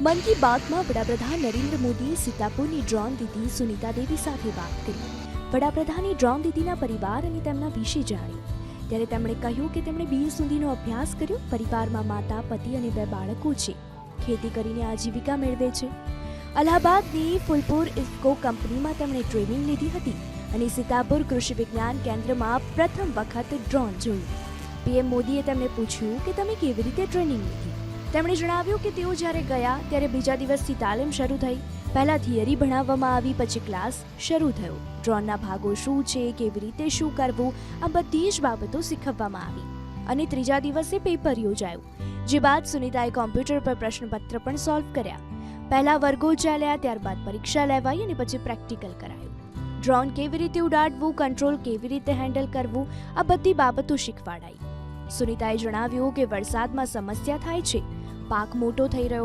મન કી બાતમાં વડાપ્રધાન નરેન્દ્ર મોદીએ સીતાપુરની ડ્રોન દીદી સુનીતા દેવી સાથે વાત કરી. વડાપ્રધાને ડ્રોન દીદીના પરિવાર અને તેમના વિશે જાણ્યું. ત્યારે તેમણે કહ્યું કે તેમણે BA સુધીનો અભ્યાસ કર્યો. પરિવારમાં માતા, પતિ અને 2 બાળકો છે. ખેતી કરીને આજીવિકા મેળવે છે. અલ્હાબાદની ફૂલપુર ઇફકો કંપનીમાં તેમણે ટ્રેનિંગ લીધી હતી અને સીતાપુર કૃષિ વિજ્ઞાન કેન્દ્રમાં પ્રથમ વખત ડ્રોન જોયું. PM મોદીએ તેમને પૂછ્યું કે તમે કેવી રીતે ટ્રેનિંગ લીધી. તેમણે જણાવ્યું કે તેઓ જ્યારે ગયા ત્યારે બીજા દિવસથી તાલીમ શરૂ થઈ. પહેલા થિયરી ભણાવવામાં આવી, પછી ક્લાસ શરૂ થયો. ડ્રોનના ભાગો શું છે, કેવી રીતે શું કરવું, આ બધી જ બાબતો શીખવવામાં આવી અને ત્રીજા દિવસે પેપર યોજાયું. જે બાદ સુનીતાએ કોમ્પ્યુટર પર પ્રશ્નપત્ર પણ સોલ્વ કર્યા. પહેલા વર્ગો ચાલ્યા, ત્યારબાદ પરીક્ષા લેવાઈ અને પછી પ્રેક્ટિકલ કરાયું. ડ્રોન કેવી રીતે ઉડાડવું, કંટ્રોલ કેવી રીતે હેન્ડલ કરવું, આ બધી બાબતો શીખવાડાઈ. સુનીતાએ જણાવ્યું કે વરસાદમાં સમસ્યા થાય છે. પાક મોટો થઈ રહ્યો